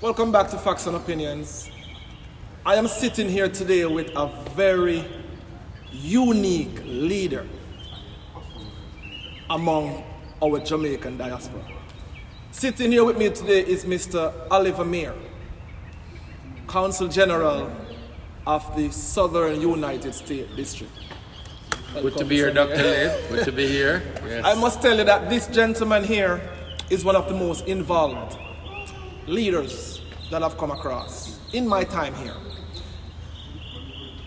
Welcome back to Facts and Opinions. I am sitting here today with a very unique leader among our Jamaican diaspora. Sitting here with me today is Mr. Mair, Consul General of the Southern United States District. Good to be here, Dr. Lee. Good to be here. Yes. I must tell you that this gentleman here is one of the most involved leaders that I've come across in my time here.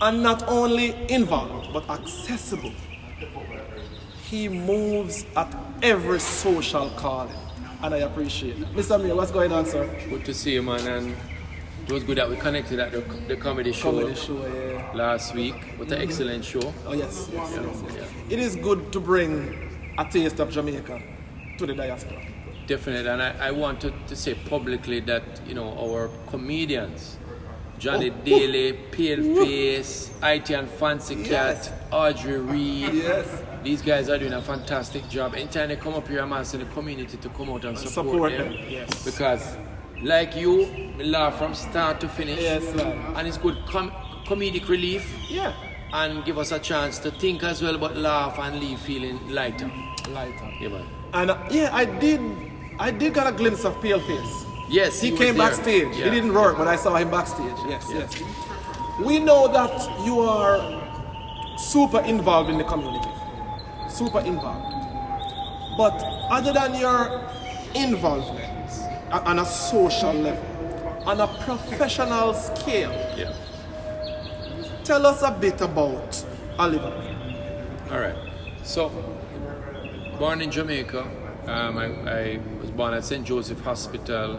And not only involved, but accessible. He moves at every social calling, and I appreciate it. Mr. Mair, what's going on, sir? Good to see you, man. And it was good that we connected at the comedy show, Yeah. last week. What an excellent show. Oh, yes. It is good to bring a taste of Jamaica to the diaspora. Definitely. And I wanted to say publicly that, our comedians, Johnny Daly, Paleface, IT and Fancy Cat, Audrey Reed. Yes. These guys are doing a fantastic job. Anytime they come up here, I'm asking the community to come out and support them. Yes. Because, like you, we laugh from start to finish. Yes, sir. And it's good comedic relief. Yeah. And give us a chance to think as well, but laugh and leave feeling lighter. Yeah, man. And I did get a glimpse of Paleface. Yes, he was came there. backstage. Yeah. He didn't work, but I saw him backstage. Yes. We know that you are super involved in the community. Super involved. But other than your involvement on a social level, on a professional scale, Yeah. tell us a bit about Oliver. All right. So, born in Jamaica. I was born at St. Joseph Hospital.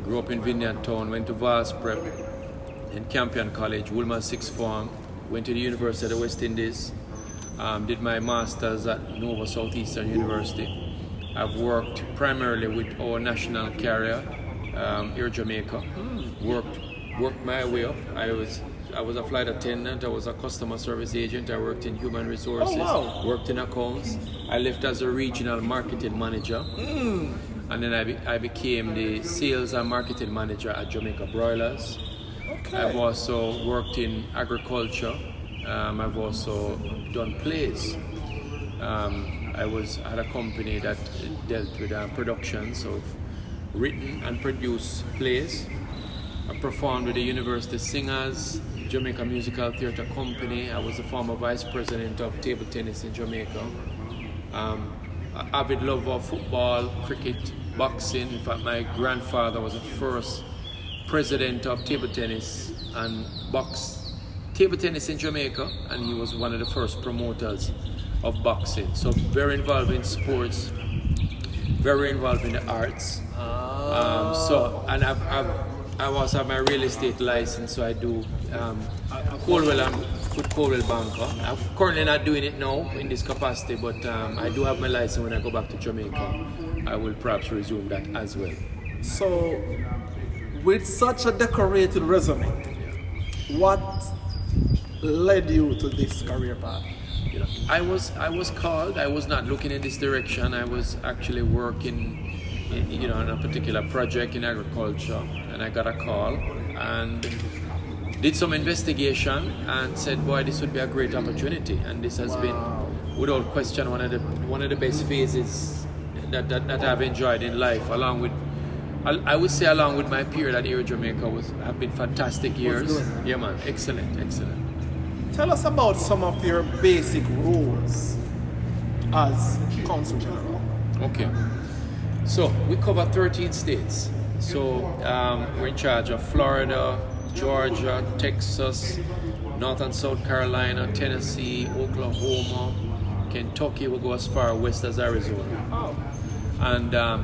Grew up in Vineyard Town. Went to Vals Prep in Campion College, Woolman Sixth Form. Went to the University of the West Indies. Did my master's at Nova Southeastern University. I've worked primarily with our national carrier, Air Jamaica. Worked my way up. I was a flight attendant. I was a customer service agent. I worked in human resources. Oh, wow. Worked in accounts. I left as a regional marketing manager. And then I became the sales and marketing manager at Jamaica Broilers. Okay. I've also worked in agriculture. I've also done plays. I had a company that dealt with productions of written and produced plays. I performed with the University Singers, Jamaica Musical Theatre Company. I was the former vice president of table tennis in Jamaica. An avid lover of football, cricket, boxing. In fact, my grandfather was the first president of table tennis and table tennis in Jamaica, and he was one of the first promoters of boxing. So very involved in sports, very involved in the arts. I also have my real estate license, so I do Colwell and with Colwell Banker. I'm currently not doing it now in this capacity, but I do have my license. When I go back to Jamaica, I will perhaps resume that as well. So, with such a decorated resume, what led you to this career path? I was called. I was not looking in this direction. I was actually working on a particular project in agriculture, and I got a call and did some investigation and said, boy, this would be a great opportunity. And this has been, without question, one of the best phases that I've enjoyed in life, along with my period at Air Jamaica have been fantastic years. Yeah, man, excellent. Tell us about some of your basic roles as Consul General. Okay. So we cover 13 states. So we're in charge of Florida, Georgia, Texas, North and South Carolina, Tennessee, Oklahoma, Kentucky. We'll go as far west as Arizona. Oh. And and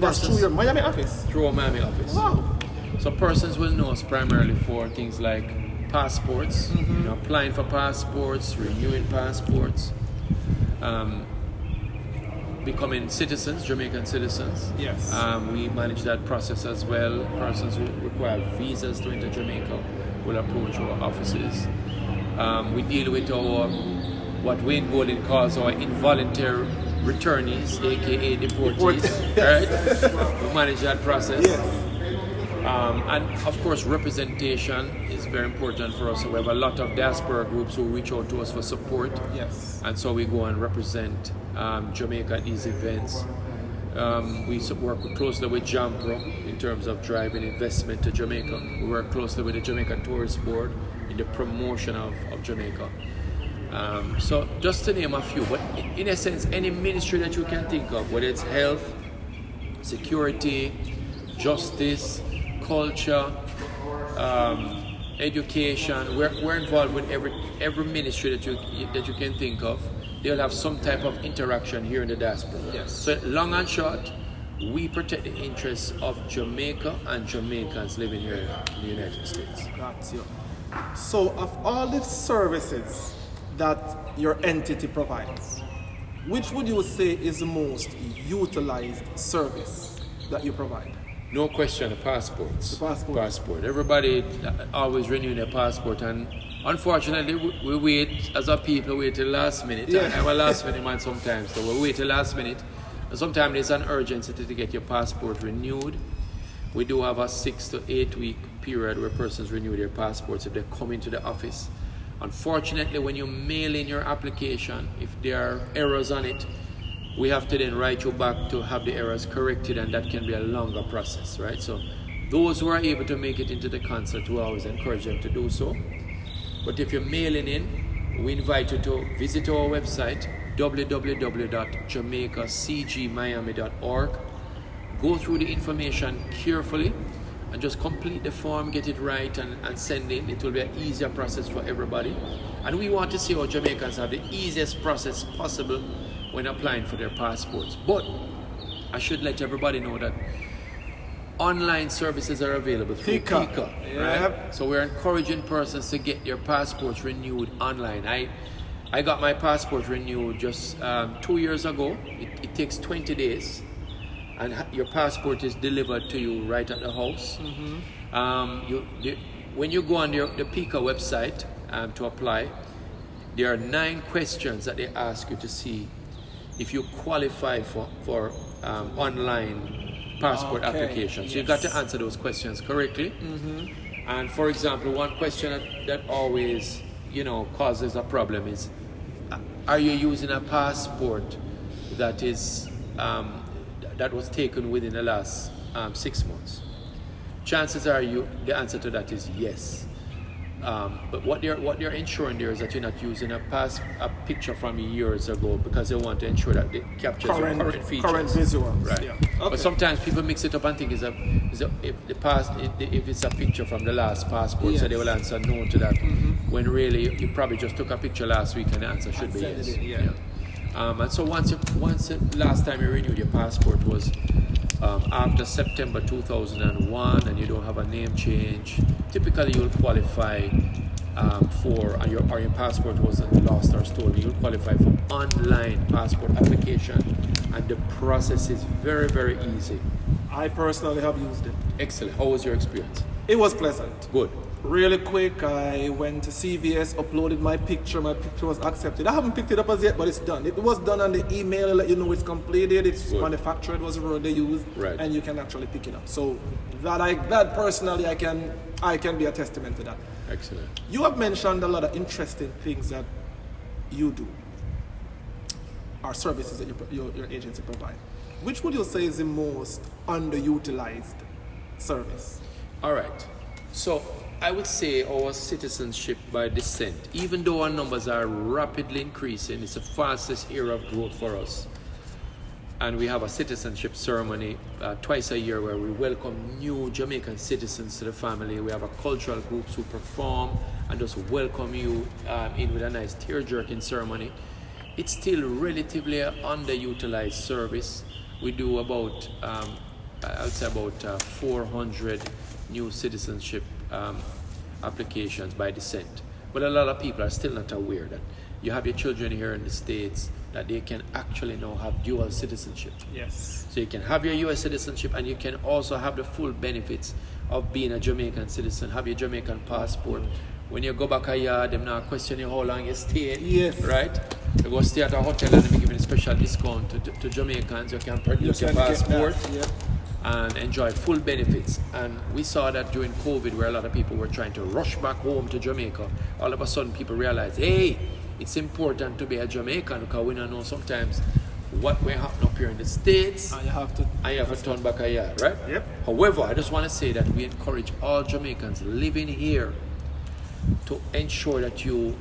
that's through your Miami office? Through our Miami office. Wow. So persons will know us primarily for things like passports, applying for passports, renewing passports, becoming citizens, Jamaican citizens. Yes. We manage that process as well. Persons who require visas to enter Jamaica will approach our offices. We deal with what Wayne Golden calls our involuntary returnees, aka deportees. Yes. Right? We manage that process. Yes. And of course, representation is very important for us. So we have a lot of diaspora groups who reach out to us for support. Yes. And so we go and represent Jamaica at these events. We work closely with JAMPRO in terms of driving investment to Jamaica. We work closely with the Jamaica Tourist Board in the promotion of Jamaica. So just to name a few, but in essence, any ministry that you can think of, whether it's health, security, justice, culture, education, we're involved with every ministry that you can think of. They'll have some type of interaction here in the diaspora. Yes. So long and short, we protect the interests of Jamaica and Jamaicans living here in the United States. Got you. So of all the services that your entity provides, which would you say is the most utilized service that you provide? No question, the passports. The passport. Everybody always renew their passport, and unfortunately, we wait, as a people, wait till last minute. Yeah. I'm a last minute man sometimes, so we wait till last minute. And sometimes there's an urgency to get your passport renewed. We do have a 6 to 8 week period where persons renew their passports if they come into the office. Unfortunately, when you mail in your application, if there are errors on it, we have to then write you back to have the errors corrected, and that can be a longer process, right? So those who are able to make it into the consulate, we always encourage them to do so. But if you're mailing in, we invite you to visit our website, www.jamaicacgmiami.org. Go through the information carefully and just complete the form, get it right, and send it. It will be an easier process for everybody. And we want to see how Jamaicans have the easiest process possible when applying for their passports. But I should let everybody know that online services are available through PICA, right? So we're encouraging persons to get their passports renewed online. I got my passport renewed just 2 years ago. It takes 20 days, and your passport is delivered to you right at the house. When you go on the PICA website to apply, there are 9 questions that they ask you to see if you qualify for online passport application. So you got to answer those questions correctly. And for example, one question that always causes a problem is, are you using a passport that is that was taken within the last 6 months? Chances are the answer to that is yes. But what they're ensuring there is that you're not using a picture from years ago, because they want to ensure that it captures current features. Current visuals. Right. Yeah. Okay. But sometimes people mix it up and think if it's a picture from the last passport, so they will answer no to that. When really you probably just took a picture last week and the answer should be yes. And so once the last time you renewed your passport was after September 2001, and you don't have a name change, typically you'll qualify or your passport wasn't lost or stolen, you'll qualify for online passport application, and the process is very, very easy. I personally have used it. Excellent. How was your experience? It was pleasant. Good. Really quick, I went to CVS, uploaded my picture was accepted. I haven't picked it up as yet, but it's done. It was done on the email, let you know it's completed, it's Good. manufactured, was the word they used, right. And you can actually pick it up. So that personally, I can be a testament to that. Excellent. You have mentioned a lot of interesting things that you do, or services that your agency provide. Which would you say is the most underutilized service? All right. So I would say our citizenship by descent, even though our numbers are rapidly increasing, it's the fastest era of growth for us. And we have a citizenship ceremony twice a year where we welcome new Jamaican citizens to the family. We have a cultural groups who perform and just welcome you in with a nice tear-jerking ceremony. It's still relatively an underutilized service. We do about, I would say about 400 new citizenship applications by descent. But a lot of people are still not aware that you have your children here in the States, that they can actually now have dual citizenship. Yes. So you can have your US citizenship, and you can also have the full benefits of being a Jamaican citizen, have your Jamaican passport. When you go back a year, them now question you how long you stay. Yes. Right? You go stay at a hotel and they be giving a special discount to Jamaicans. You can produce your passport. and enjoy full benefits. And we saw that during COVID, where a lot of people were trying to rush back home to Jamaica. All of a sudden, people realized, hey, it's important to be a Jamaican, because we don't know sometimes what will happen up here in the States. And you have to turn back a yard, right? Yep. However, I just want to say that we encourage all Jamaicans living here to ensure that you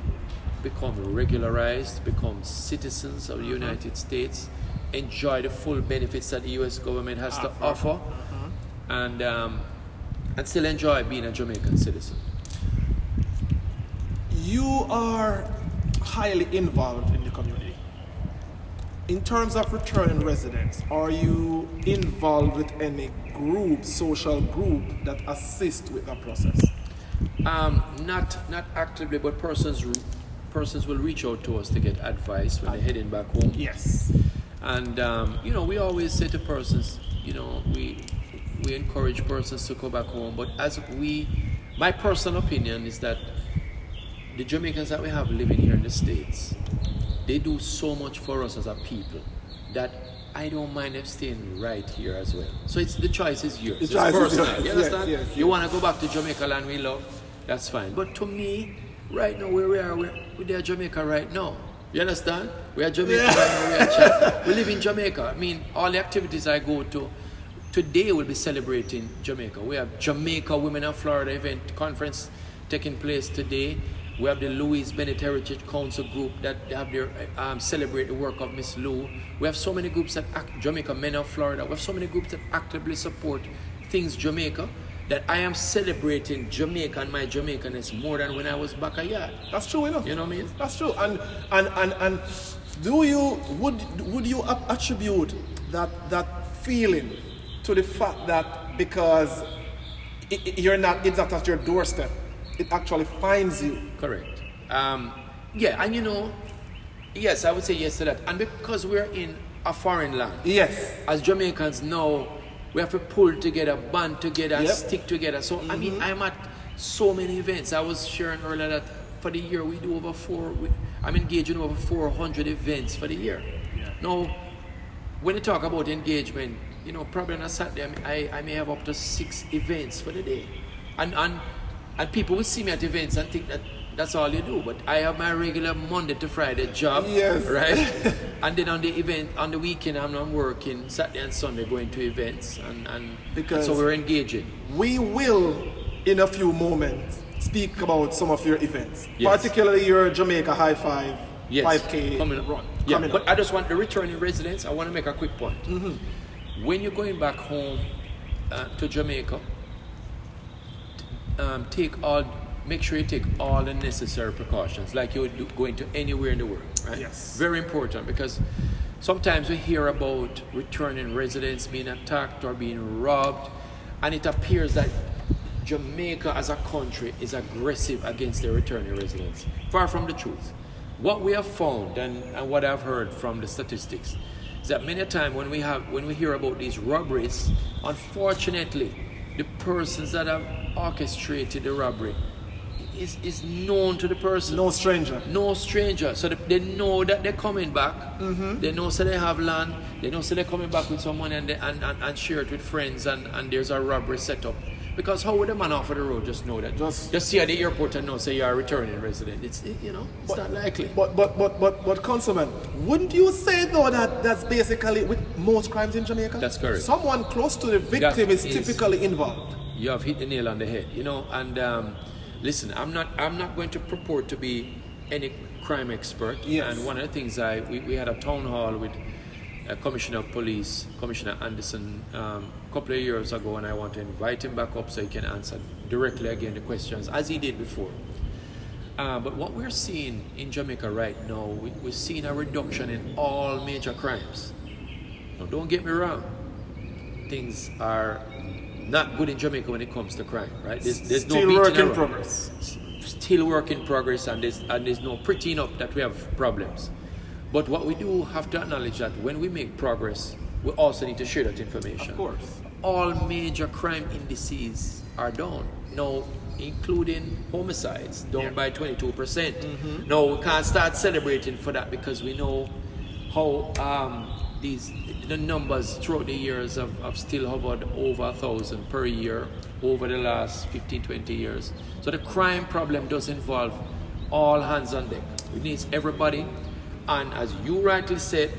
become regularized, become citizens of the United States, enjoy the full benefits that the U.S. government has to offer, and still enjoy being a Jamaican citizen. You are highly involved in the community. In terms of returning residents, are you involved with any group, social group that assist with that process? Not actively, but persons will reach out to us to get advice when they're heading back home. Yes. And we always say to persons, we encourage persons to go back home. But my personal opinion is that the Jamaicans that we have living here in the States, they do so much for us as a people that I don't mind them staying right here as well. So the choice is yours. It's personal. You understand? Yes. You want to go back to Jamaica land we love, that's fine. But to me, right now where we are, we're at Jamaica right now. You understand? We are Jamaica right now, we are Chad. We live in Jamaica. I mean, all the activities I go to, today we'll be celebrating Jamaica. We have Jamaica Women of Florida event conference taking place today. We have the Louise Bennett Heritage Council group that have their celebrate the work of Miss Lou. We have so many groups that Jamaica Men of Florida. We have so many groups that actively support things Jamaica, that I am celebrating Jamaica and my Jamaicanness more than when I was back a yard. That's true enough. You know what I mean? That's true. And would you attribute that feeling to the fact that because it's not at your doorstep, it actually finds you? Correct. Yeah, and yes, I would say yes to that. And because we're in a foreign land, yes, as Jamaicans now, we have to pull together, band together, and stick together. So, I mean, I'm at so many events. I was sharing earlier that for the year we do I'm engaged in over 400 events for the year. Yeah. Now, when you talk about engagement, probably on a Saturday, I may have up to 6 events for the day. And people will see me at events and think that that's all you do. But I have my regular Monday to Friday job, right? And then on the weekend, I'm working Saturday and Sunday, going to events, and so we're engaging. We will, in a few moments, speak about some of your events, yes, particularly your Jamaica High Five, yes, 5K coming up. But I just want the returning residents. I want to make a quick point. When you're going back home to Jamaica, make sure you take all the necessary precautions, like you would do going to anywhere in the world, right? Yes. Very important, because sometimes we hear about returning residents being attacked or being robbed, and it appears that Jamaica as a country is aggressive against their returning residents. Far from the truth. What we have found and what I've heard from the statistics is that many times when we hear about these robberies, unfortunately, the persons that have orchestrated the robbery is known to the person. No stranger. So they know that they're coming back. They know so they have land. They know so they're coming back with some money and share it with friends, and there's a robbery set up. Because how would a man off of the road just know that? Just see at the airport and know say you're a returning resident. It's not likely. But Councilman, wouldn't you say though that that's basically with most crimes in Jamaica? That's correct. Someone close to the victim is typically involved. You have hit the nail on the head, and listen, I'm not going to purport to be any crime expert. Yes. And one of the things we had a town hall with Commissioner of Police, Commissioner Anderson, a couple of years ago, and I want to invite him back up so he can answer directly again the questions as he did before. But what we're seeing in Jamaica right now, we're seeing a reduction in all major crimes. Now, don't get me wrong, things are not good in Jamaica when it comes to crime, right? There's no still work in around. progress. Still work in progress, and there's no prettying up that we have problems. But what we do have to acknowledge that when we make progress, we also need to share that information. Of course. All major crime indices are down now, including homicides, down by 22%. Now we can't start celebrating for that because we know how the numbers throughout the years have still hovered over 1,000 per year over the last 15, 20 years. So the crime problem does involve all hands on deck. It needs everybody. And as you rightly said,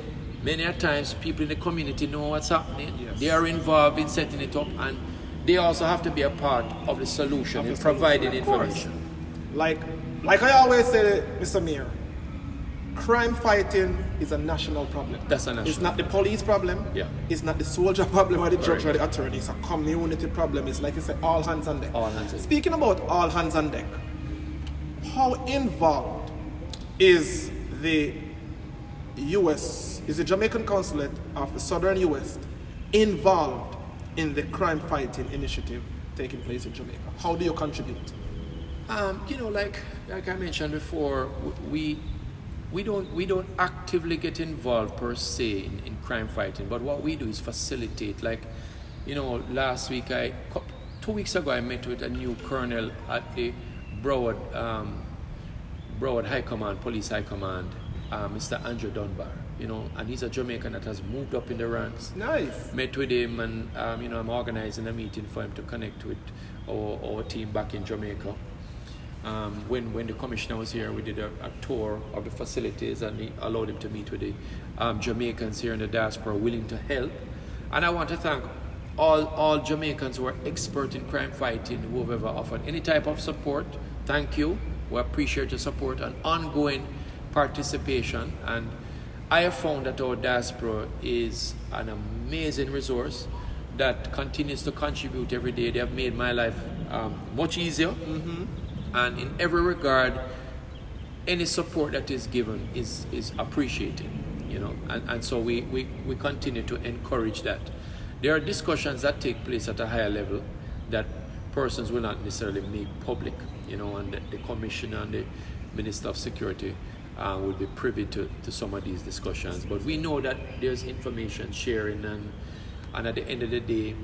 many a times people in the community know what's happening. Yes. They are involved in setting it up, and they also have to be a part of the solution in providing information. Like I always say, Mr. Mair, crime fighting is a national problem. That's a national It's not the police problem. Yeah. It's not the soldier problem or the judge Correct. or the attorney. It's a community problem. It's like you say, all hands on deck. All hands on deck. Speaking about all hands on deck, how involved is the U.S., is the Jamaican Consulate of the Southern U.S. involved in the crime fighting initiative taking place in Jamaica? How do you contribute? Like I mentioned before, we don't actively get involved per se in crime fighting, but what we do is facilitate. Like, last week 2 weeks ago, I met with a new colonel at the Broward High Command, Police High Command, Mr. Andrew Dunbar. And he's a Jamaican that has moved up in the ranks. Nice. Met with him, and I'm organizing a meeting for him to connect with our team back in Jamaica. When the commissioner was here, we did a tour of the facilities, and he allowed him to meet with the Jamaicans here in the diaspora willing to help. And I want to thank all Jamaicans who are expert in crime fighting, who have ever offered any type of support. Thank you. We appreciate your support and ongoing participation. And I have found that our diaspora is an amazing resource that continues to contribute every day. They have made my life much easier. Mm-hmm. And in every regard, any support that is given is appreciated, and so we continue to encourage that. There are discussions that take place at a higher level that persons will not necessarily make public, and the Commissioner and the Minister of Security will be privy to some of these discussions. But we know that there's information sharing, and at the end of the day,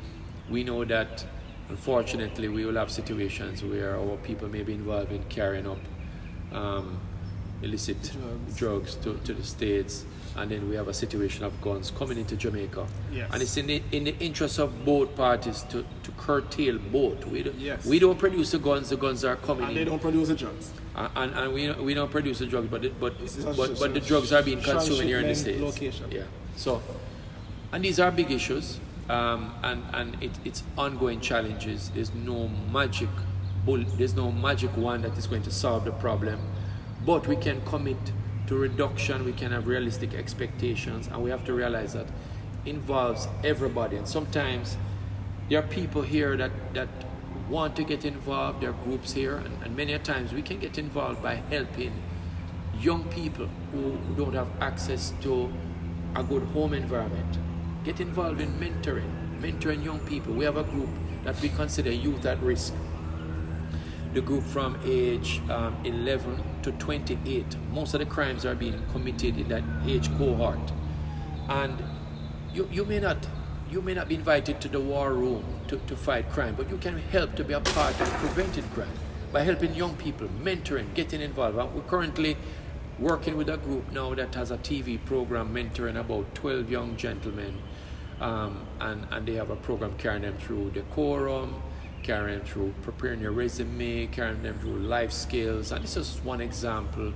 we know that unfortunately, we will have situations where our people may be involved in carrying up illicit drugs to the States, and then we have a situation of guns coming into Jamaica. Yes. And it's in the interest of both parties to curtail both. Yes. We don't produce the guns are coming in. And they don't produce the drugs. And we don't produce the drugs, but the drugs are being consumed here in the States. Location. Yeah. So, and these are big issues. And it's ongoing challenges. There's no magic wand that is going to solve the problem, but we can commit to reduction. We can have realistic expectations, and we have to realize that involves everybody. And sometimes there are people here that want to get involved. There are groups here, and many a times we can get involved by helping young people who don't have access to a good home environment. Get involved in mentoring young people. We have a group that we consider youth at risk. The group from age 11 to 28. Most of the crimes are being committed in that age cohort. And you may not be invited to the war room to fight crime, but you can help to be a part of preventing crime by helping young people, mentoring, getting involved. We're currently working with a group now that has a TV program mentoring about 12 young gentlemen, and they have a program carrying them through decorum, carrying them through preparing your resume, carrying them through life skills. And this is one example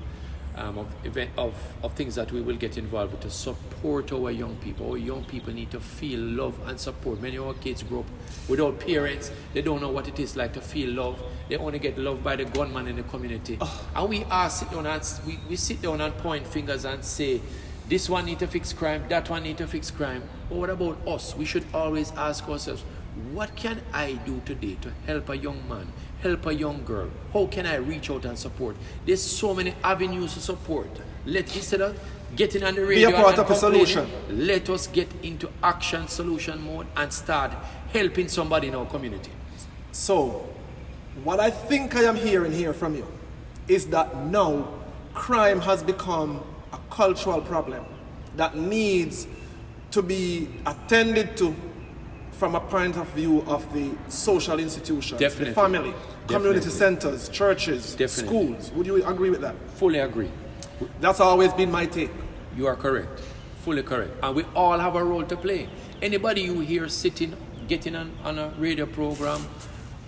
of things that we will get involved with to support our young people. Our young people need to feel love and support. Many of our kids grow up without parents. They don't know what it is like to feel love. They only get loved by the gunman in the community. And we sit down and point fingers and say, this one need to fix crime, that one need to fix crime. But what about us? We should always ask ourselves, what can I do today to help a young man, help a young girl? How can I reach out and support? There's so many avenues to support. Instead of getting on the radio be a part of a solution, let us get into action solution mode and start helping somebody in our community. So, what I think I am hearing here from you is that now crime has become a cultural problem that needs to be attended to from a point of view of the social institutions, Definitely. the family, community Definitely. centers, churches, Definitely. schools. Would you agree with that? Fully agree. That's always been my take. You are correct. Fully correct. And we all have a role to play. Anybody you hear sitting, getting on a radio program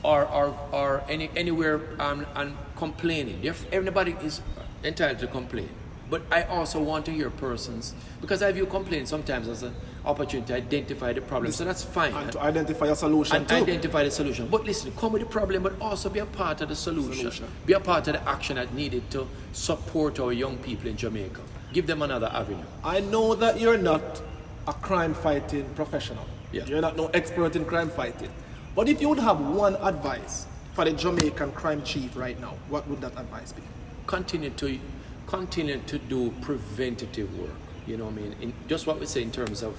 or anywhere and complaining, everybody is entitled to complain. But I also want to hear persons, because I view complaint sometimes as an opportunity to identify the problem. So that's fine. And to identify a solution and too. identify the solution. But listen, come with the problem, but also be a part of the solution. Be a part of the action that needed to support our young people in Jamaica. Give them another avenue. I know that you're not a crime fighting professional. Yeah. You're not no expert in crime fighting. But if you would have one advice for the Jamaican crime chief right now, what would that advice be? Continue to do preventative work. You know what I mean? Just what we say in terms of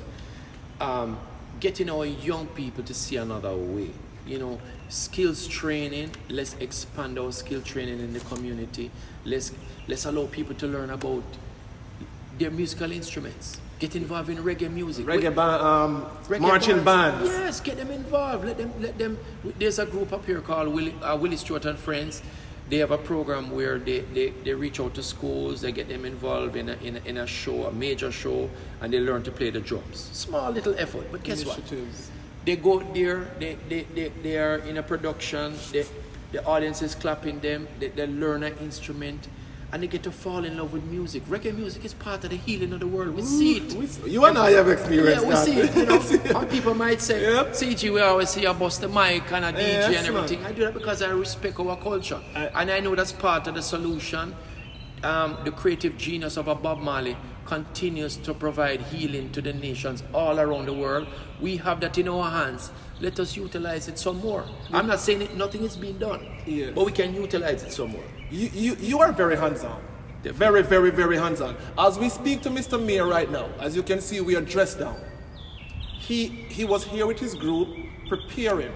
getting our young people to see another way. You know, skills training. Let's expand our skill training in the community. Let's allow people to learn about their musical instruments. Get involved in reggae music. Reggae marching bands. Yes, get them involved. Let them. There's a group up here called Willie Stewart and Friends. They have a program where they reach out to schools, they get them involved in a show, a major show, and they learn to play the drums. Small little effort, but guess what? They go there, they are in a production, the audience is clapping them, they learn an instrument, and they get to fall in love with music. Reggae music is part of the healing of the world. We see it. You and I have experienced that. Yeah, we see it. You know, and people might say, yep. CG, we always see a bust the mic and a DJ yes, and everything. man. I do that because I respect our culture. And I know that's part of the solution. The creative genius of a Bob Marley continues to provide healing to the nations all around the world. We have that in our hands. Let us utilize it some more. I'm not saying nothing is being done, yes. but we can utilize it some more. You are very hands-on. Very, very, very hands-on. As we speak to Mr. Mair right now, as you can see, we are dressed down. He was here with his group preparing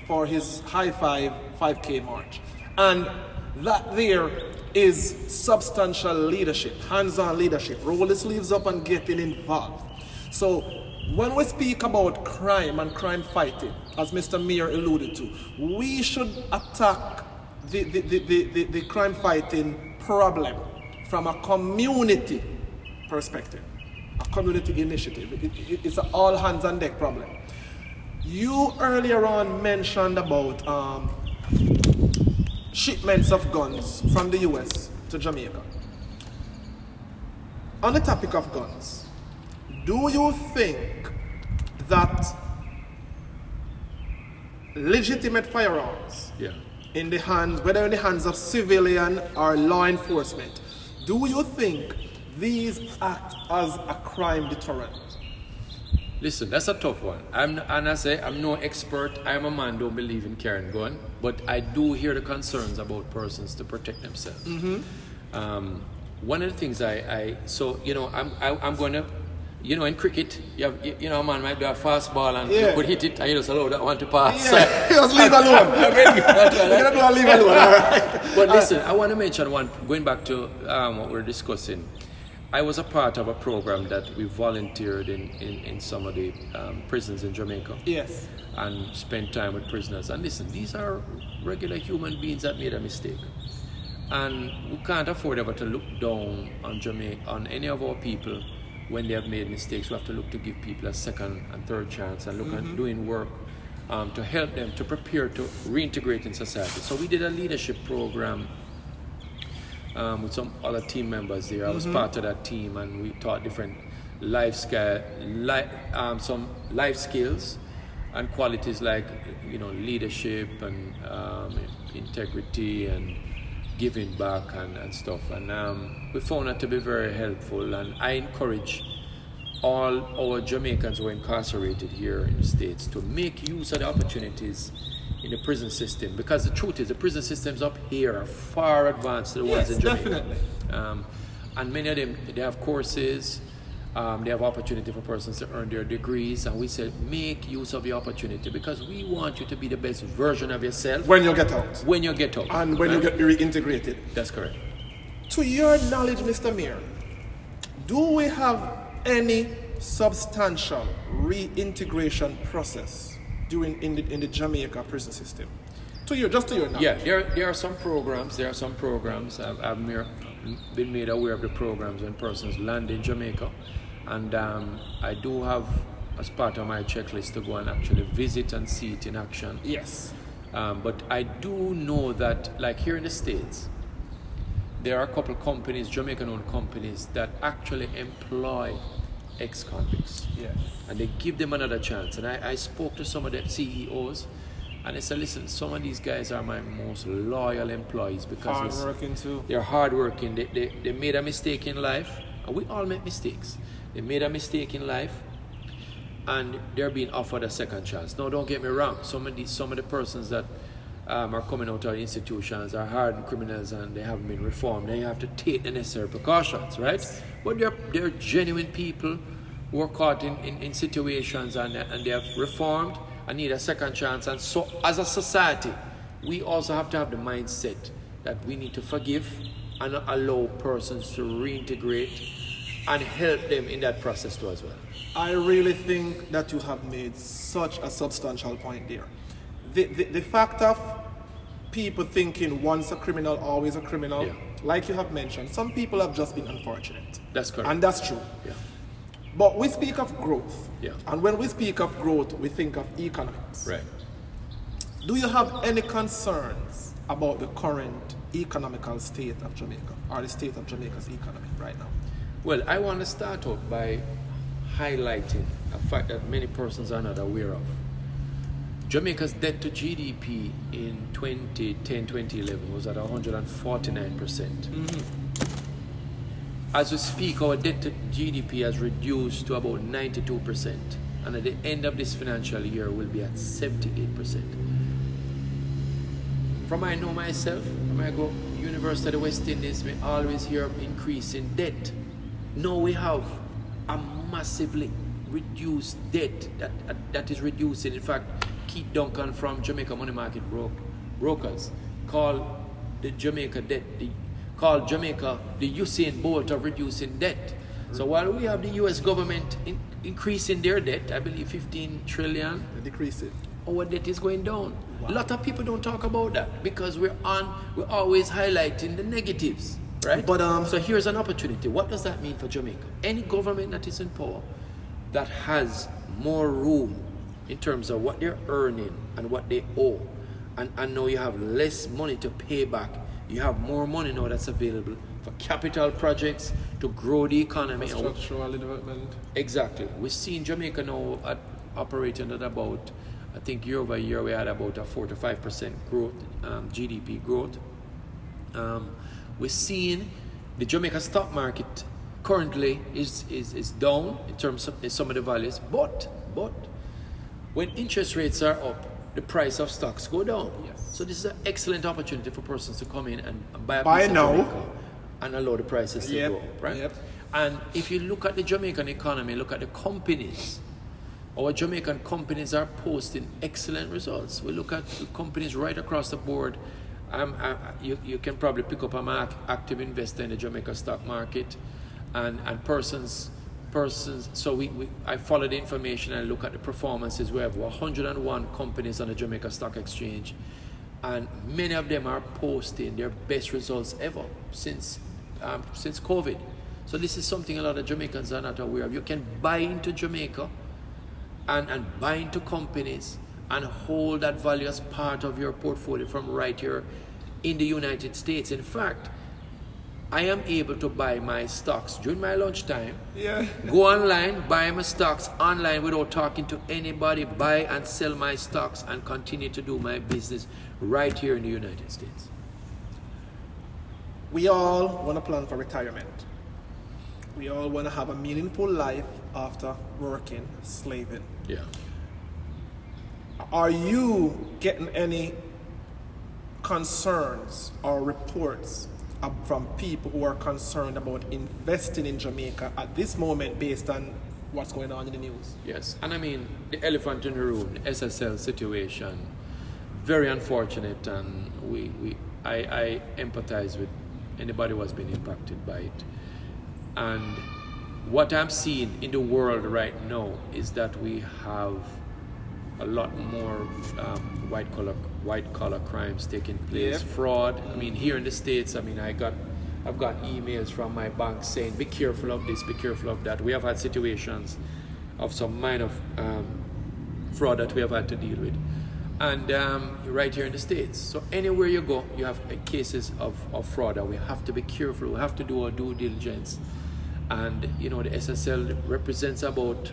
for his High Five 5K march. And that there is substantial leadership, hands-on leadership. Roll the sleeves up and getting involved. So when we speak about crime and crime fighting, as Mr. Mair alluded to, we should attack the crime fighting problem from a community perspective, a community initiative. It's an all hands on deck problem. You earlier on mentioned about shipments of guns from the US to Jamaica. On the topic of guns, do you think that legitimate firearms in the hands, whether in the hands of civilian or law enforcement, do you think these act as a crime deterrent? Listen, that's a tough one. I'm no expert. I'm a man who don't believe in carrying gun, but I do hear the concerns about persons to protect themselves. Mm-hmm. One of the things I'm going to, in cricket, a man might do a fast ball and you could hit it and you just allow that one to pass. Yeah, just leave alone. You're going to leave alone, all right. But listen, I want to mention one, going back to what we're discussing. I was a part of a program that we volunteered in some of the prisons in Jamaica. Yes. And spent time with prisoners. And listen, these are regular human beings that made a mistake. And we can't afford ever to look down on Jamaica, on any of our people when they have made mistakes. We have to look to give people a second and third chance and look at doing work to help them to prepare to reintegrate in society. So we did a leadership program with some other team members there. I was part of that team, and we taught different some life skills and qualities like leadership and integrity and giving back and stuff. And we found that to be very helpful. And I encourage all our Jamaicans who are incarcerated here in the States to make use of the opportunities in the prison system, because the truth is the prison systems up here are far advanced to the ones in Jamaica. Definitely. And many of them, they have courses, they have opportunity for persons to earn their degrees, and we said make use of the opportunity because we want you to be the best version of yourself when you get out. When you get out. And when you get reintegrated. That's correct. To your knowledge, Mr. Mair, do we have any substantial reintegration process in the Jamaica prison system? Just to your knowledge. Yeah, there are some programs. I've been made aware of the programs when persons land in Jamaica And I do have, as part of my checklist, to go and actually visit and see it in action. Yes. But I do know that, like here in the States, there are a couple companies, Jamaican-owned companies, that actually employ ex-convicts. Yes. And they give them another chance. And I spoke to some of the CEOs, and they said, listen, some of these guys are my most loyal employees because Hardworking too. they're hardworking. They made a mistake in life, and we all make mistakes. They made a mistake in life, and they're being offered a second chance. Now, don't get me wrong. Some of the persons that are coming out of institutions are hardened criminals and they haven't been reformed. Then you have to take the necessary precautions, right? But they're genuine people who are caught in situations and they have reformed and need a second chance. And so, as a society, we also have to have the mindset that we need to forgive and allow persons to reintegrate and help them in that process too as well. I really think that you have made such a substantial point there. The fact of people thinking once a criminal, always a criminal, Yeah. like you have mentioned, some people have just been unfortunate. That's correct. And that's true. Yeah. But we speak of growth. Yeah. And when we speak of growth, we think of economics. Right. Do you have any concerns about the current economical state of Jamaica, or the state of Jamaica's economy right now? Well, I want to start off by highlighting a fact that many persons are not aware of. Jamaica's debt to GDP in 2010-2011 was at 149%. As we speak, our debt to GDP has reduced to about 92%, and at the end of this financial year will be at 78%. From I know myself, when I go University of the West Indies, we always hear of increase in debt. Now we have a massively reduced debt that is reducing. In fact, Keith Duncan from Jamaica Money Market Brokers called the Jamaica debt, called Jamaica the Usain Bolt of reducing debt. So while we have the US government increasing their debt, I believe 15 trillion, They decrease it. our debt is going down. Wow. A lot of people don't talk about that because we're always highlighting the negatives, right? But, so here's an opportunity. What does that mean for Jamaica? Any government that is in power that has more room in terms of what they're earning and what they owe, and now you have less money to pay back, you have more money now that's available for capital projects to grow the economy. Structural development. Exactly. We're seeing Jamaica now operating at about, I think year over year we had about a 4 to 5% growth, GDP growth. We're seeing the Jamaica stock market currently is down in terms of some of the values, but when interest rates are up, the price of stocks go down. Yes. So this is an excellent opportunity for persons to come in and buy a Buy piece of now. Jamaica and allow the prices to Yep, go up, right? yep. And if you look at the Jamaican economy, look at the companies, our Jamaican companies are posting excellent results. We look at the companies right across the board. You can probably pick up an active investor in the Jamaica stock market, and persons. So I follow the information and look at the performances. We have 101 companies on the Jamaica Stock Exchange, and many of them are posting their best results ever since COVID. So this is something a lot of Jamaicans are not aware of. You can buy into Jamaica and buy into companies and hold that value as part of your portfolio from right here in the United States. In fact, I am able to buy my stocks during my lunchtime. Yeah. Go online, buy my stocks online without talking to anybody, buy and sell my stocks and continue to do my business right here in the United States. We all want to plan for retirement. We all want to have a meaningful life after working, slaving. Yeah. Are you getting any concerns or reports from people who are concerned about investing in Jamaica at this moment based on what's going on in the news? Yes, and I mean, the elephant in the room, the SSL situation, very unfortunate, and I empathize with anybody who has been impacted by it. And what I'm seeing in the world right now is that we have a lot more white collar crimes taking place, Yeah. fraud. I mean, here in the States, I mean, I got I've got emails from my bank saying, be careful of this, be careful of that. We have had situations of some minor fraud that we have had to deal with. And right here in the States. So anywhere you go, you have cases of fraud, and we have to be careful. We have to do our due diligence. And the SSL represents about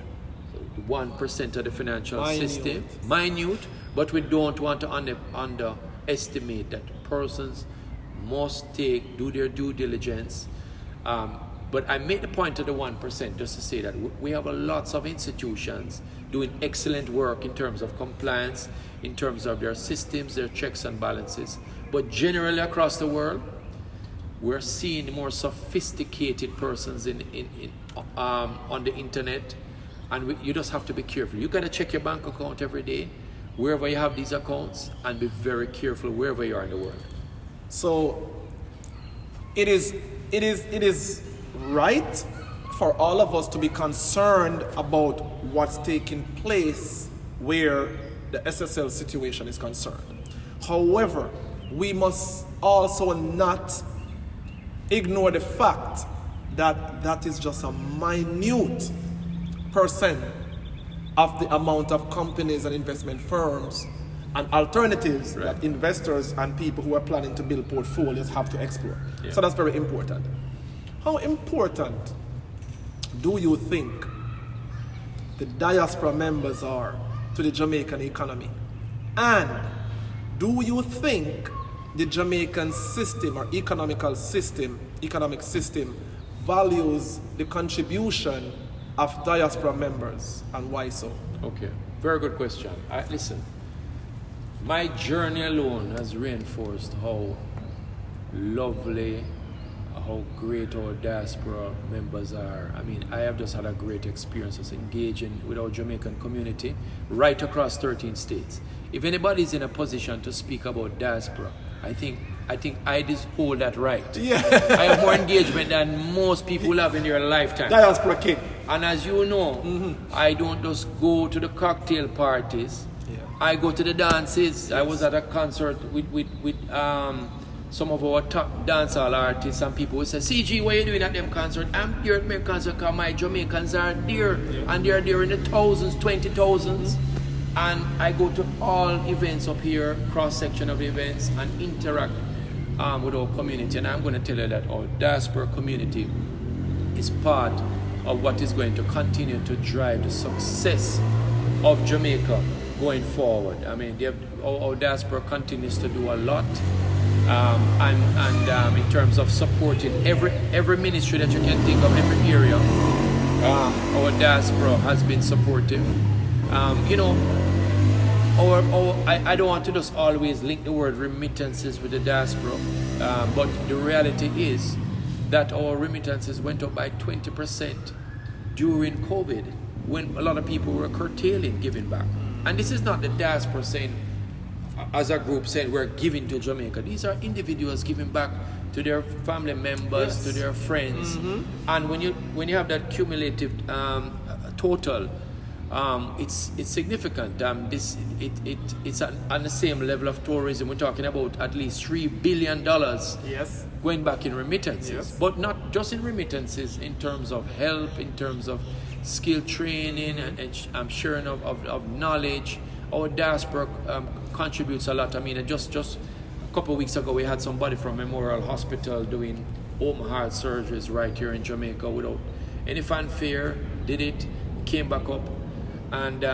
1% of the financial system. Minute, but we don't want to underestimate that persons must do their due diligence. But I made the point of the 1% just to say that we have lots of institutions doing excellent work in terms of compliance, in terms of their systems, their checks and balances. But generally across the world, we're seeing more sophisticated persons on the internet, and you just have to be careful. You gotta check your bank account every day, wherever you have these accounts, and be very careful wherever you are in the world. So it is right for all of us to be concerned about what's taking place where the SSL situation is concerned. However, we must also not ignore the fact that that is just a minute percent of the amount of companies and investment firms and alternatives that investors and people who are planning to build portfolios have to explore. Yeah. So that's very important. How important do you think the diaspora members are to the Jamaican economy? And do you think the Jamaican system or economic system values the contribution of diaspora members, and why so? Okay, very good question. Listen, my journey alone has reinforced how lovely, how great our diaspora members are. I mean, I have just had a great experience of engaging with our Jamaican community right across 13 states. If anybody's in a position to speak about diaspora, I think I just hold that right. Yeah. I have more engagement than most people will have in their lifetime. Diaspora king. And as you know, I don't just go to the cocktail parties. Yeah. I go to the dances. Yes. I was at a concert with some of our top dancehall artists, and people will say, CG, what are you doing at them concert? I'm here at my concert because my Jamaicans are there, and they're there in the thousands, 20,000s. And I go to all events up here, cross-section of events, and interact with our community. And I'm going to tell you that our diaspora community is part of what is going to continue to drive the success of Jamaica going forward. I mean, our diaspora continues to do a lot. And in terms of supporting every ministry that you can think of, every area, our diaspora has been supportive. I don't want to just always link the word remittances with the diaspora, but the reality is that our remittances went up by 20% during COVID, when a lot of people were curtailing giving back. And this is not the diaspora saying, as a group saying we're giving to Jamaica. These are individuals giving back to their family members, to their friends. And when you have that cumulative total, it's significant. It's on the same level of tourism. We're talking about at least $3 billion going back in remittances, but not just in remittances, in terms of help, in terms of skill training and sharing of knowledge. Our diaspora contributes a lot. I mean, just a couple of weeks ago, we had somebody from Memorial Hospital doing open heart surgeries right here in Jamaica without any fanfare. Did it, came back up. And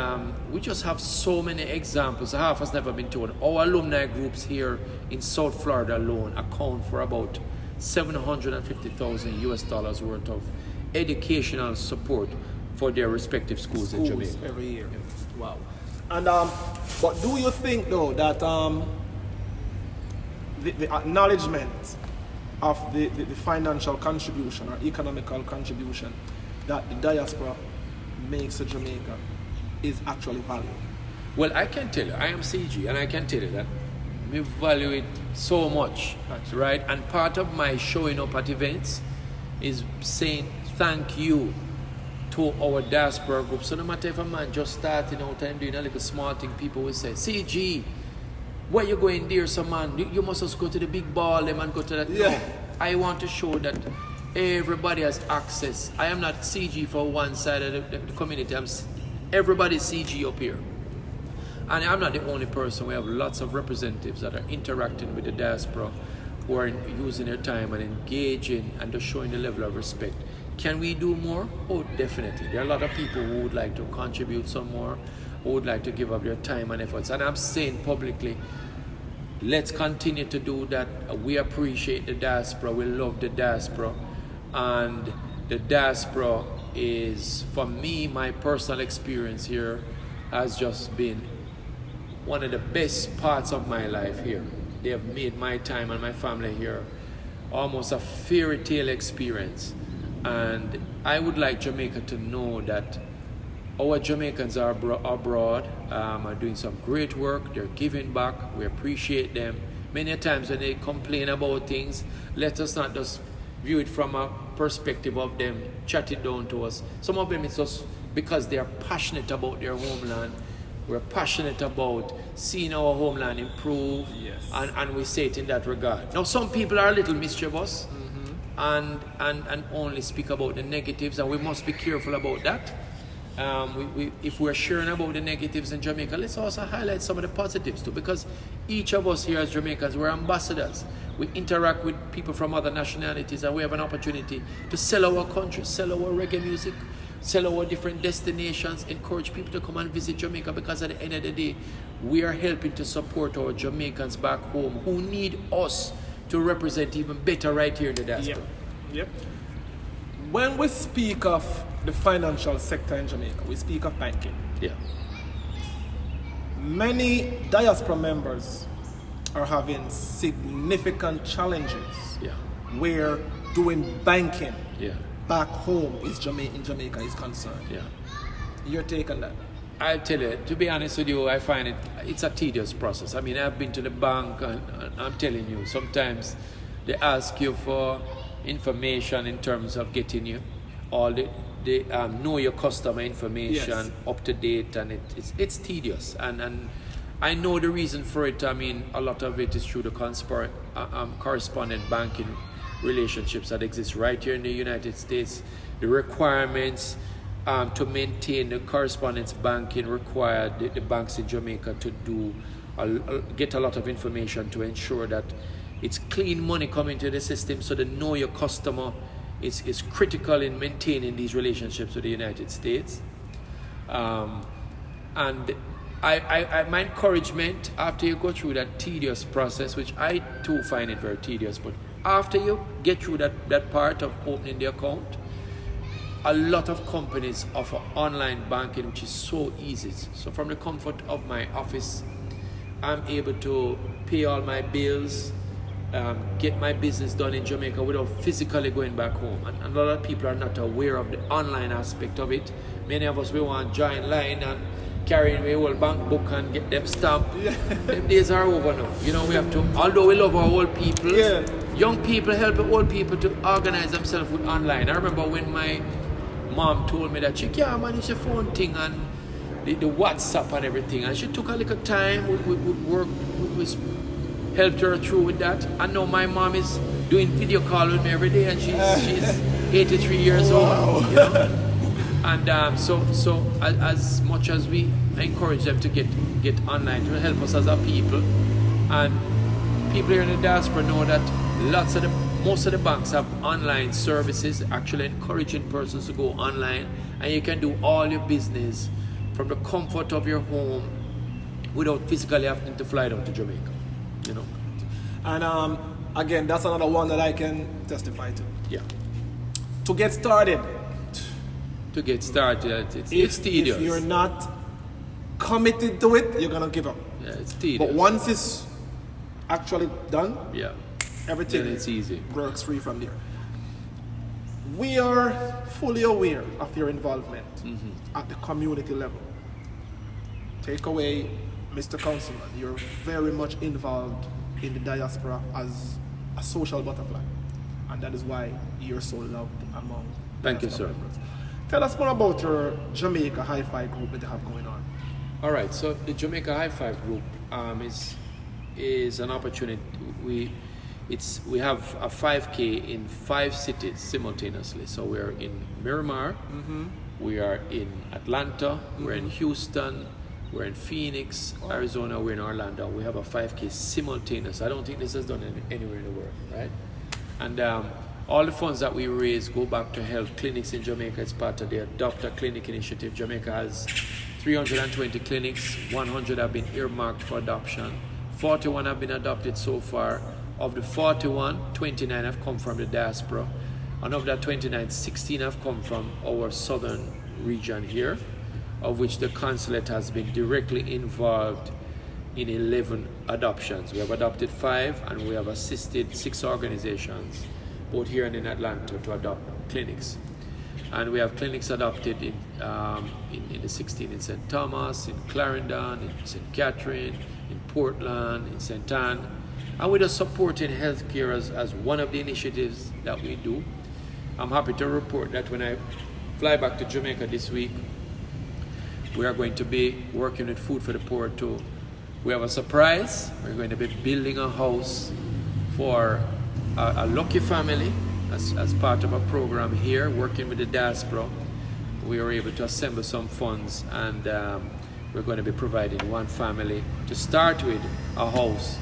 we just have so many examples. Half has never been told. Our alumni groups here in South Florida alone account for about $750,000 US worth of educational support for their respective schools in Jamaica every year. Wow. And but do you think though that the acknowledgement of the financial contribution or economical contribution that the diaspora makes to Jamaica is actually valued? Well, I can tell you, I am CG, and I can tell you that we value it so much, right? And part of my showing up at events is saying thank you to our diaspora group. So no matter if a man just starting out and doing a little small thing, people will say, CG, where you going there, so man, you must just go to the big ball them and go to that. Yeah. No, I want to show that everybody has access. I am not CG for one side of the community. Everybody's CG up here. And I'm not the only person. We have lots of representatives that are interacting with the diaspora, who are using their time and engaging and just showing the level of respect. Can we do more? Oh, definitely. There are a lot of people who would like to contribute some more, who would like to give up their time and efforts. And I'm saying publicly, let's continue to do that. We appreciate the diaspora. We love the diaspora. And the diaspora is, for me, my personal experience here has just been one of the best parts of my life here. They have made my time and my family here almost a fairy tale experience. And I would like Jamaica to know that our Jamaicans are abroad, are doing some great work. They're giving back. We appreciate them. Many times when they complain about things, let us not just view it from a perspective of them chatting down to us. Some of them it's just because they are passionate about their homeland. We're passionate about seeing our homeland improve, yes. and we say it in that regard. Now, some people are a little mischievous and only speak about the negatives, and we must be careful about that. If we're sharing about the negatives in Jamaica, let's also highlight some of the positives too, because each of us here as Jamaicans, we're ambassadors. We interact with people from other nationalities, and we have an opportunity to sell our country, sell our reggae music, sell our different destinations, encourage people to come and visit Jamaica, because at the end of the day, we are helping to support our Jamaicans back home who need us to represent even better right here in the diaspora. Yep. When we speak of the financial sector in Jamaica, we speak of banking. Yeah. Many diaspora members are having significant challenges where doing banking back home in Jamaica is concerned. Yeah. Your take on that? I'll tell you, to be honest with you, I find it's a tedious process. I mean, I've been to the bank, and I'm telling you, sometimes they ask you for information in terms of getting you all the know your customer information up to date, and it's tedious. And I know the reason for it. I mean, a lot of it is through the correspondent banking relationships that exist right here in the United States. The requirements to maintain the correspondence banking required the banks in Jamaica to do get a lot of information to ensure that it's clean money coming to the system. So the know your customer is critical in maintaining these relationships with the United States. And my encouragement, after you go through that tedious process, which I too find it very tedious, but after you get through that part of opening the account, a lot of companies offer online banking, which is so easy. So from the comfort of my office, I'm able to pay all my bills, get my business done in Jamaica without physically going back home. And a lot of people are not aware of the online aspect of it. Many of us, we want to join line and carrying the whole bank book and get them stamped. Them days are over now. You know, we have to, although we love our old people, young people help the old people to organize themselves with online. I remember when my mom told me that she can't manage the phone thing and the WhatsApp and everything, and she took a little time. We helped her through with that, and now my mom is doing video call with me every day, and she's 83 years old. You know? And so as much as we encourage them to get online to help us as a people, and people here in the diaspora know that most of the banks have online services, actually encouraging persons to go online, and you can do all your business from the comfort of your home without physically having to fly down to Jamaica, you know. And again, that's another one that I can testify to. Yeah. To get started, it's tedious. If you're not committed to it, you're gonna give up. Yeah, it's tedious. But once it's actually done, everything then it's easy. Works free from there. We are fully aware of your involvement at the community level. Take away Mr. Consulate, you're very much involved in the diaspora as a social butterfly, and that is why you're so loved among Thank you, sir. members. Tell us more about your Jamaica Hi-Fi group that you have going on. All right, so the Jamaica Hi-Fi group is is an opportunity. We have a 5K in 5 cities simultaneously. So we're in Miramar, we are in Atlanta, we're in Houston, we're in Phoenix, Arizona, we're in Orlando. We have a 5K simultaneous. I don't think this is done anywhere in the world, right? And all the funds that we raise go back to health clinics in Jamaica. It's part of the Adopt a Clinic initiative. Jamaica has 320 clinics, 100 have been earmarked for adoption. 41 have been adopted so far. Of the 41, 29 have come from the diaspora. And of that 29, 16 have come from our southern region here, of which the Consulate has been directly involved in 11 adoptions. We have adopted 5 and we have assisted 6 organizations, both here and in Atlanta, to adopt clinics. And we have clinics adopted in the 16 in St. Thomas, in Clarendon, in St. Catherine, in Portland, in St. Anne. And we're just supporting healthcare as one of the initiatives that we do. I'm happy to report that when I fly back to Jamaica this week, we are going to be working with Food for the Poor too. We have a surprise. We're going to be building a house for a lucky family as part of a program here, working with the diaspora. We were able to assemble some funds, and we're going to be providing one family to start with a house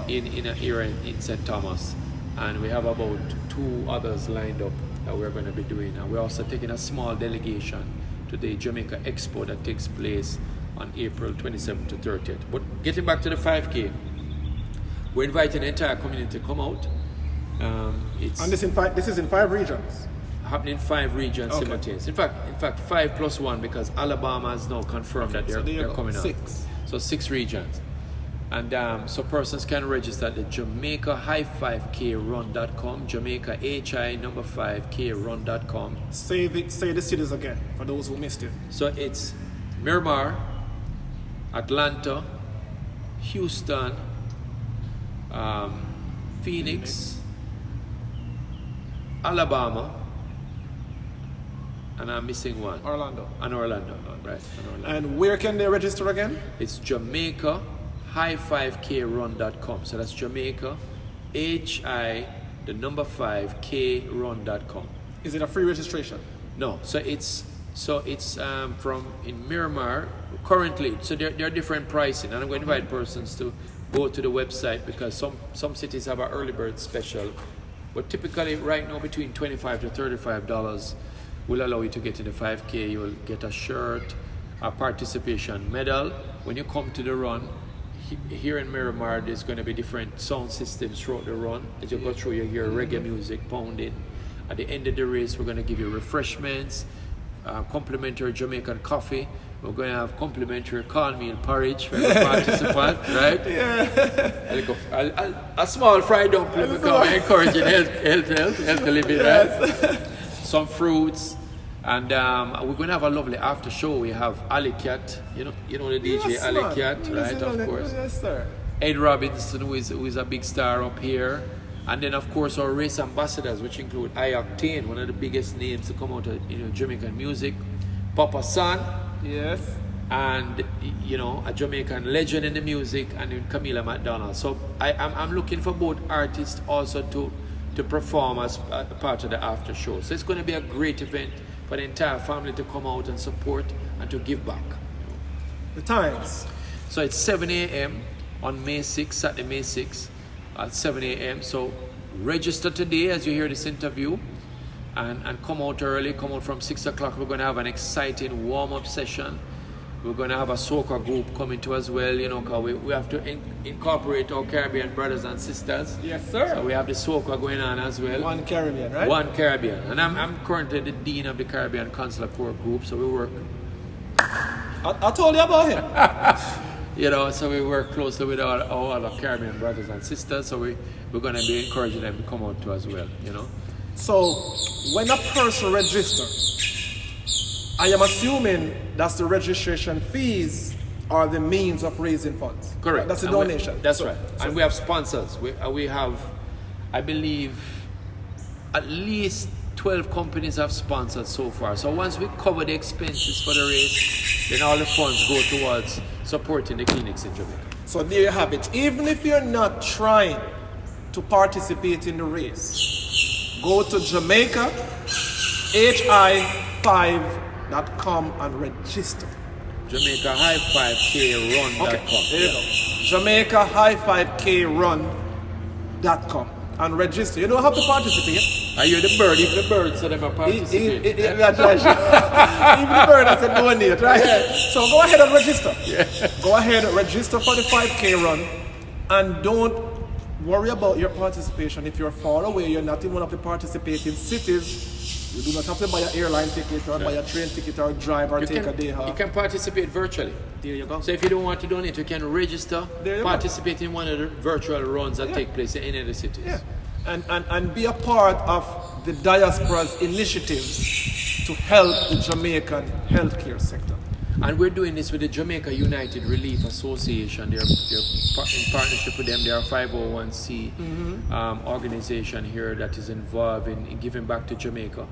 in an area in St. Thomas. And we have about 2 others lined up that we're going to be doing. And we're also taking a small delegation to the Jamaica Expo that takes place on April 27th to 30th. But getting back to the 5K, we're inviting the entire community to come out. And this is in 5 regions? Happening in 5 regions simultaneously. In fact, 5 plus 1, because Alabama has now confirmed that they're coming out. 6. So 6 regions. And so persons can register at the Jamaica-5krun.com, Jamaica HI5krun.com. Say the cities again for those who missed it. So it's Miramar, Atlanta, Houston, Phoenix, Alabama, and I'm missing one. Orlando. And Orlando, right. And Orlando. And where can they register again? It's Jamaica-5krun.com. So that's Jamaica, HI5krun.com. Is it a free registration? No. So it's from in Miramar currently. So there are different pricing, and I'm going to invite persons to go to the website, because some cities have an early bird special, but typically right now between $25 to $35 will allow you to get in the 5K. You will get a shirt, a participation medal. When you come to the run, here in Miramar, there's going to be different sound systems throughout the run. As you go through, you hear reggae music pounding. At the end of the race, we're going to give you refreshments, complimentary Jamaican coffee. We're going to have complimentary cornmeal porridge for every participant, right? Yeah. A small fried dumpling, because we're encouraging healthy living, right? Some fruits. And we're going to have a lovely after show. We have Ali Cat, you know the DJ, yes, Ali Cat, right? Of course. Yes, sir. Ed Robinson, who is a big star up here. And then, of course, our race ambassadors, which include I-Octane, one of the biggest names to come out of Jamaican music. Papa San. Yes. And, a Jamaican legend in the music, and then Camila McDonald. So I'm looking for both artists also to perform as part of the after show. So it's going to be a great event for the entire family to come out and support and to give back. The times? So it's 7 a.m. on May 6th, Saturday, May 6th at 7 a.m. So register today as you hear this interview, and come out early, come out from 6 o'clock. We're going to have an exciting warm-up session. We're going to have a soca group coming to as well, because we have to incorporate our Caribbean brothers and sisters. Yes, sir. So we have the soca going on as well. One Caribbean, right? One Caribbean. And I'm currently the Dean of the Caribbean Consulate Core Group, so we work... I told you about him. So we work closely with our other Caribbean brothers and sisters, so we're going to be encouraging them to come out too as well, So, when a person registers, I am assuming that's the registration fees are the means of raising funds. Correct. That's a donation. That's right. And we have sponsors. We have, I believe, at least 12 companies have sponsored so far. So once we cover the expenses for the race, then all the funds go towards supporting the clinics in Jamaica. So there you have it. Even if you're not trying to participate in the race, go to Jamaica, hi5.com and register. Jamaica High5KRun.com. Okay, there you go. Jamaica Hi5KRun.com and register. You don't have to participate. Are you the bird? If the bird said I'm a participate. That's right. Even the bird has said donate, right? So go ahead and register. Yeah. Go ahead and register for the 5K run and don't worry about your participation. If you're far away, you're not in one of the participating cities, you do not have to buy an airline ticket or buy a train ticket or drive or take a day off. You can participate virtually. There you go. So if you don't want to donate, you can register, participate in one of the virtual runs that take place in any of the cities. Yeah. And be a part of the diaspora's initiatives to help the Jamaican healthcare sector. And we're doing this with the Jamaica United Relief Association. They're in partnership with them. They're a 501c organization here that is involved in giving back to Jamaica.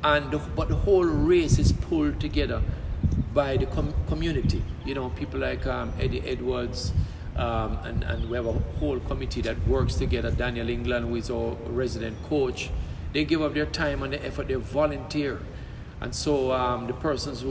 But the whole race is pulled together by the community. You know, people like Eddie Edwards, and we have a whole committee that works together. Daniel England, who is our resident coach, they give up their time and the effort. They volunteer. And so the persons who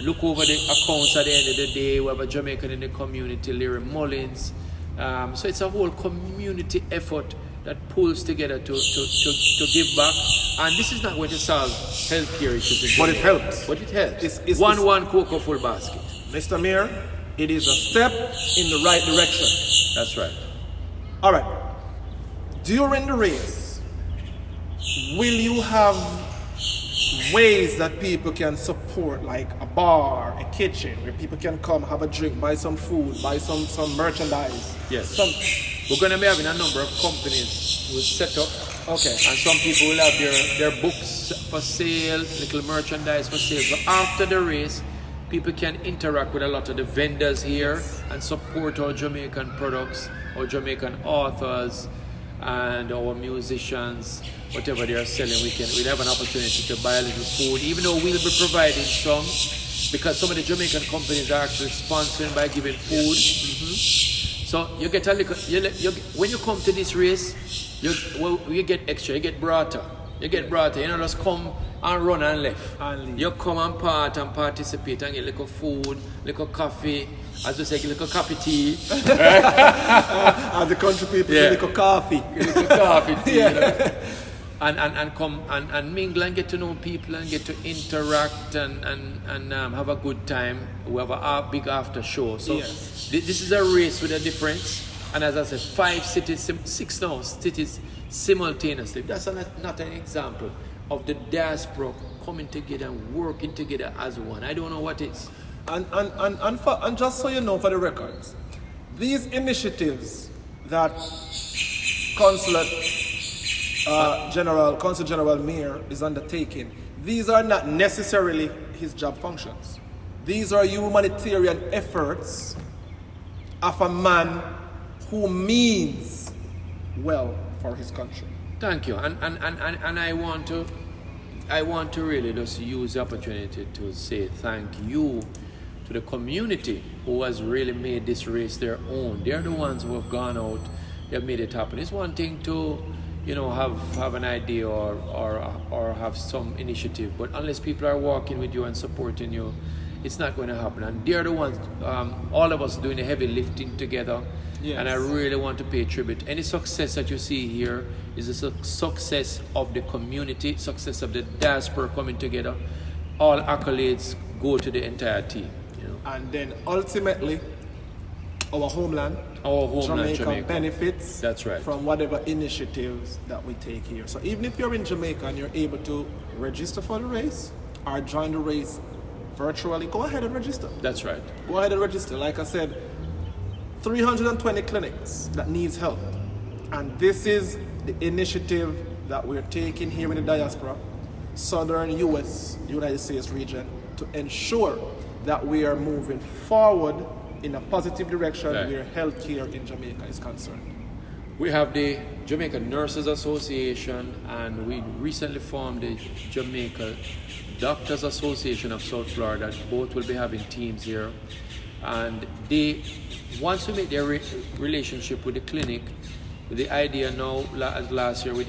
look over the accounts at the end of the day, we have a Jamaican in the community, Larry Mullins. So it's a whole community effort that pulls together to give back. And this is not going to solve healthcare issues. But it helps. But it helps. It's one cocoa full basket. Mr. Mair, it is a step in the right direction. That's right. All right. During the race, will you have ways that people can support, like a bar, a kitchen, where people can come, have a drink, buy some food, buy some merchandise? Yes. We're going to be having a number of companies who will set up. Okay. And some people will have their books for sale, little merchandise for sale. So after the race, people can interact with a lot of the vendors here and support our Jamaican products, our Jamaican authors, and our musicians. Whatever they are selling, we'll have an opportunity to buy a little food, even though we'll be providing some, because some of the Jamaican companies are actually sponsoring by giving food. So you get a little, when you come to this race, you get extra, you get brata. You don't just come and run and left. You come and participate and get little food, little coffee, as we say, little coffee tea. As the country people say, little coffee. Little coffee tea. You know? And come and mingle and get to know people and get to interact and have a good time. We have a big after show. So this is a race with a difference. And as I said, 5 cities, 6 cities simultaneously. That's not an example of the diaspora coming together and working together as one. I don't know what it is. And just so you know, for the records, these initiatives that Consul General Mair is undertaking, these are not necessarily his job functions. These are humanitarian efforts of a man who means well for his country. Thank you. And I want to really just use the opportunity to say thank you to the community who has really made this race their own. They're the ones who have gone out, they've made it happen. It's one thing to, have an idea or have some initiative, but unless people are walking with you and supporting you, it's not going to happen. And they're the ones, all of us doing the heavy lifting together. Yes. And I really want to pay tribute. Any success that you see here is a success of the community, success of the diaspora coming together. All accolades go to the entire team. And then ultimately, our homeland, Jamaica benefits from whatever initiatives that we take here. So even if you're in Jamaica and you're able to register for the race or join the race virtually, go ahead and register. That's right. Go ahead and register. Like I said, 320 clinics that needs help. And this is the initiative that we're taking here in the diaspora, Southern United States region, to ensure that we are moving forward in a positive direction where healthcare in Jamaica is concerned. We have the Jamaica Nurses Association, and we recently formed the Jamaica Doctors Association of South Florida. Both will be having teams here. And once we make their relationship with the clinic, with the idea now, last year, we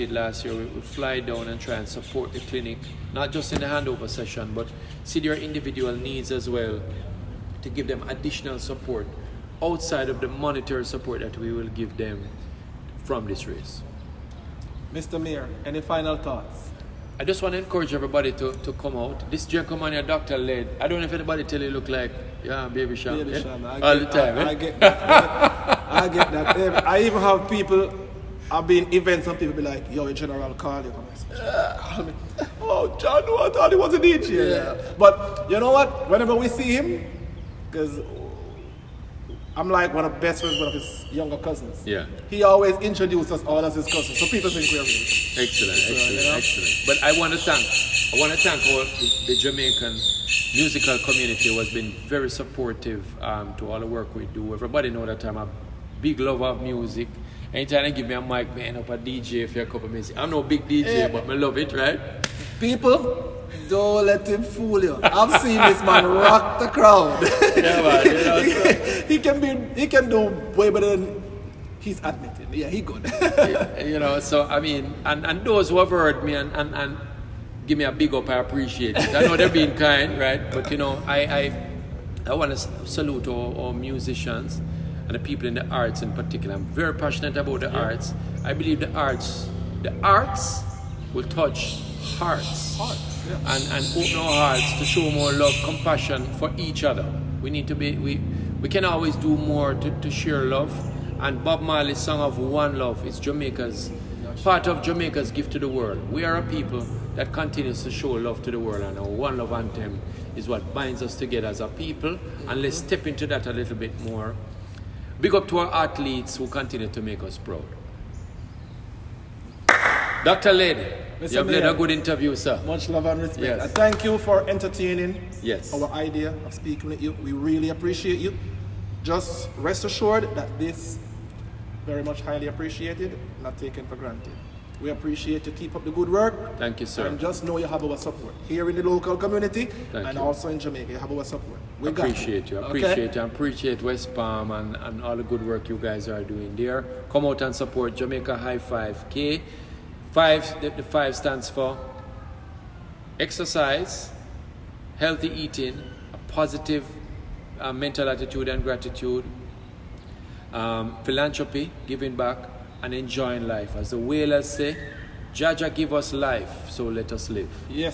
fly down and try and support the clinic, not just in the handover session, but see their individual needs as well, to give them additional support outside of the monetary support that we will give them from this race. Mr. Mair, any final thoughts? I just want to encourage everybody to come out. This gentleman here, Dr. Led, I don't know if anybody tell you look like Baby Sham. Baby Sham. All the time. I get that. I get that. I even have people, I've been events and people be like, yo, your general call you. Call me. Oh, John, no, I thought he was a DJ. Yeah. But you know what? Whenever we see him, because I'm like one of the best friends, one of his younger cousins. Yeah. He always introduces us all as his cousins, so people think we're rich. Excellent. But I want to thank all the Jamaican musical community who has been very supportive to all the work we do. Everybody know that I'm a big lover of music. Anytime they give me a mic, man, up a DJ if you're a couple of minutes. I'm no big DJ, but I love it, right? People, don't let him fool you. I've seen this man rock the crowd. Yeah, man. You know, he can do way better than he's admitting. Yeah, he good. You know, so I mean, and those who have heard me and give me a big up, I appreciate it. I know they're being kind, right? But you know, I want to salute all musicians and the people in the arts in particular. I'm very passionate about the arts. I believe the arts will touch hearts. Yeah. And open our hearts to show more love, compassion for each other. We need to be, we can always do more to share love. And Bob Marley's song of One Love is part of Jamaica's gift to the world. We are a people that continues to show love to the world, and our One Love anthem is what binds us together as a people. And let's step into that a little bit more. Big up to our athletes who continue to make us proud. Dr. Led, you have led a good interview, sir. Much love and respect. Yes. And thank you for entertaining Yes. our idea of speaking with you. We really appreciate you. Just rest assured that this very much highly appreciated, not taken for granted. We appreciate you. Keep up the good work. Thank you, sir. And just know you have our support here in the local community Thank you. also in Jamaica. You have our support. We Appreciate you. Okay? I appreciate West Palm and all the good work you guys are doing there. Come out and support Jamaica High 5K. The 5 stands for exercise, healthy eating, a positive mental attitude and gratitude, philanthropy, giving back, and enjoying life. As the whalers say, Jaja give us life, so let us live. Yes.